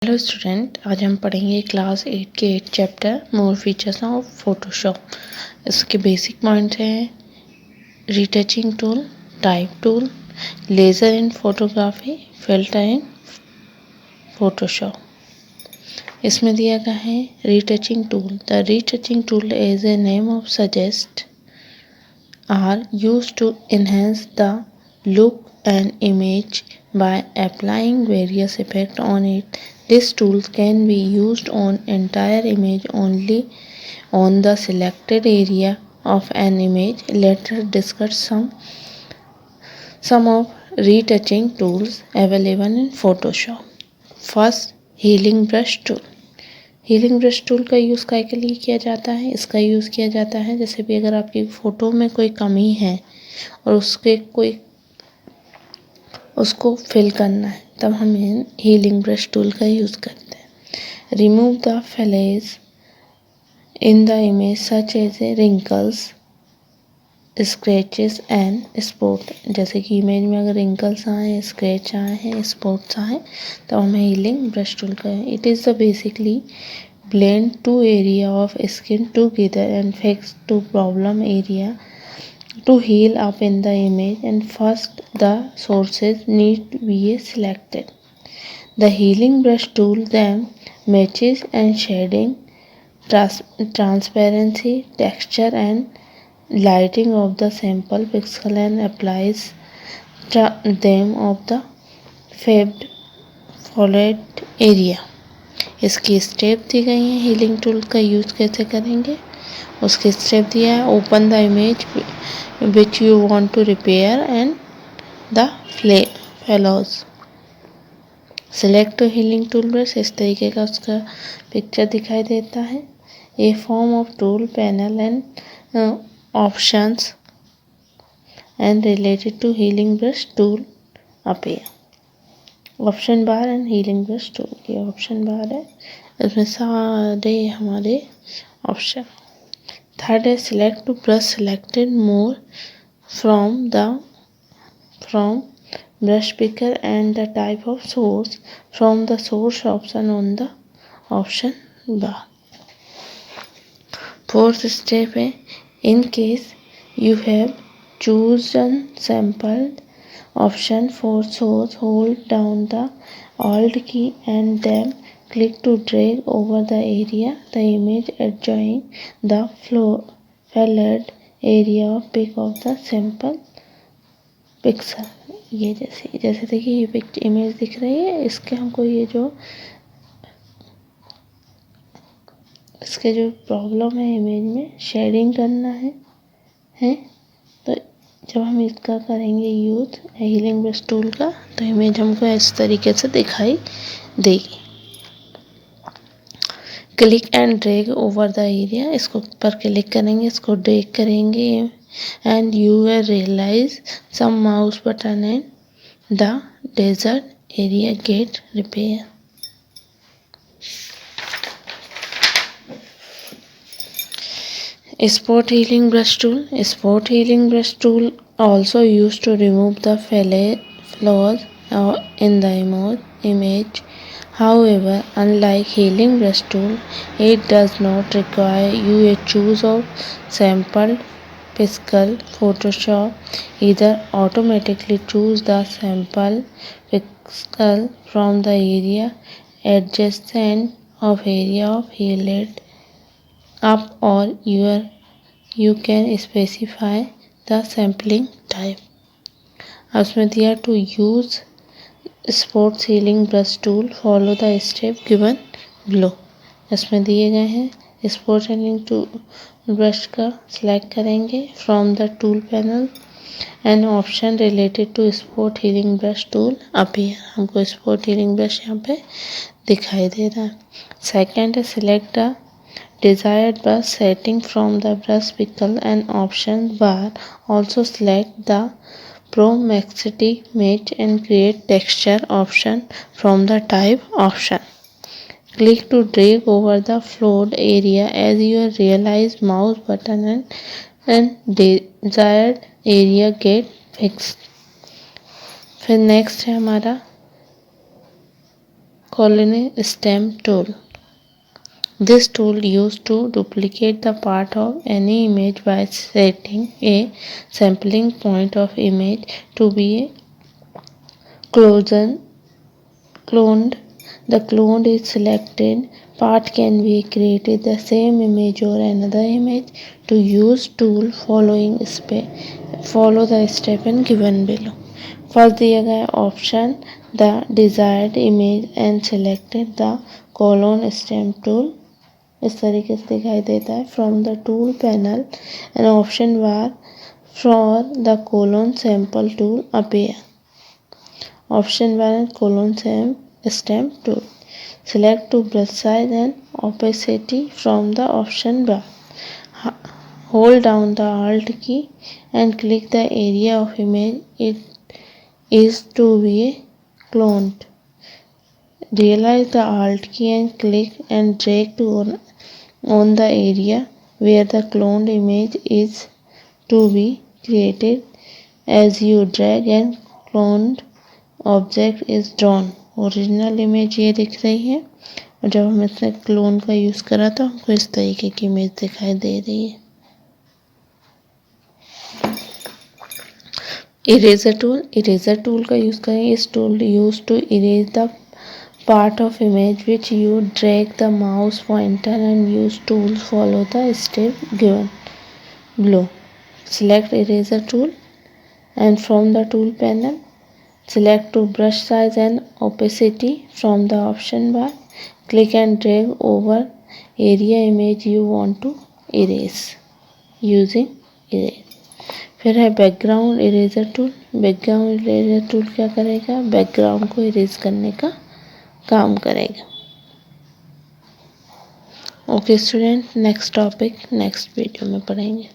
Hello student, आज हम पढ़ेंगे क्लास 8 के 8 chapter more features of Photoshop. इसके बेसिक पॉइंट्स हैं retouching tool, type tool, laser in photography, filter in Photoshop. इसमें दिया गया है retouching tool. The retouching tool as a name of suggest are used to enhance the look and image by applying various effects on it. This tool can be used on entire image only on the selected area of an image. Let us discuss some of retouching tools available in Photoshop. First, healing brush tool. Healing brush tool का use काय के लिए किया जाता है? इसका use किया जाता है जैसे भी अगर आपकी फ़ोटो में कोई कमी है और उसको फिल करना है, तब हम हीलिंग ब्रश टूल का यूज़ करते हैं। Remove the flaws in the image such as a wrinkles, scratches and spot. जैसे कि इमेज में अगर रिंकल्स आए, स्क्रैच आए हैं, स्पॉट्स आए, तो हमें हीलिंग ब्रश टूल का है। It is the basically blend two area of skin together and fix two problem area to heal up in the image, and first the sources need to be selected. The healing brush tool then matches and shading, transparency, texture and lighting of the sample pixel and applies them of the followed area. इसकी step दी गई हैं healing tool का use कैसे करेंगे। उसके step दिया है open the image which you want to repair and the fellows, select healing tool brush. इस तरीके का उसका पिक्चर दिखाई देता है। A form of tool panel and options and related to healing brush tool appear. Option bar and healing brush tool. ये option bar है, इसमें सारे हमारे ऑप्शन। थर्ड है select to brush selected more from brush picker and the type of source from the source option on the option bar. Fourth step है in case you have chosen sampled option for source, hold down the alt key and then click to drag over the area the image adjoining the filled area of pick of the sample pixel। ये जैसे देखिए ये image दिख रही है, इसके हमको ये जो इसके जो प्रॉब्लम है इमेज में शेडिंग करना है तो जब हम इसका करेंगे यूज हीलिंग ब्रश टूल का, तो इमेज हमको इस तरीके से दिखाई देगी। Click and drag over the area, इसको पर क्लिक करेंगे, इसको ड्रैग करेंगे and you will realise some mouse button and the desert area get repair. Spot healing brush tool. Spot healing brush tool also used to remove the flaws in the image. However, unlike healing brush tool, it does not require you a choose of sampled pixel. Photoshop either automatically choose the sample pixel from the area adjacent of area of healed up, or you can specify the sampling type। अब उसमें दिया to use spot healing brush tool follow the step given below. इसमें दिए गए हैं spot healing tool brush का select करेंगे from the tool panel and option related to spot healing brush tool appear. हमको स्पॉट हीलिंग ब्रश यहाँ पे दिखाई दे रहा है। सेकेंड है select the desired brush setting from the brush picker and option bar. Also select the Promexity match and create texture option from the type option. Click to drag over the float area as you realize mouse button and desired area get fixed। फिर next है हमारा colony stamp tool. This tool used to duplicate the part of any image by setting a sampling point of image to be cloned. The cloned is selected part can be created the same image or another image. To use tool follow the step and given below. First दिया गया option the desired image and selected the clone stamp tool इस तरीके से दिखाई देता है from the tool panel and option bar for the clone sample tool appear option bar clone stamp tool. Select to brush size and opacity from the option bar. Hold down the Alt key and click the area of image it is to be cloned. Realize the Alt key and click and drag on the area where the cloned image is to be created. As you drag and cloned object is drawn. Original image ये दिख रही है और जब हम इसने clone का use करा तो हमको इस तरीके की इमेज दिखाई दे रही है। इरेजर टूल का यूज़ करेंगे। इस tool use to erase the part of image which you drag the mouse pointer and use tool follow the step given below. Select eraser tool and from the tool panel select to brush size and opacity from the option bar. Click and drag over area image you want to erase using erase. फिर है background eraser tool. Background eraser tool क्या करेगा? Background को erase करने का काम करेगा। Okay student, next topic next video में पढ़ेंगे।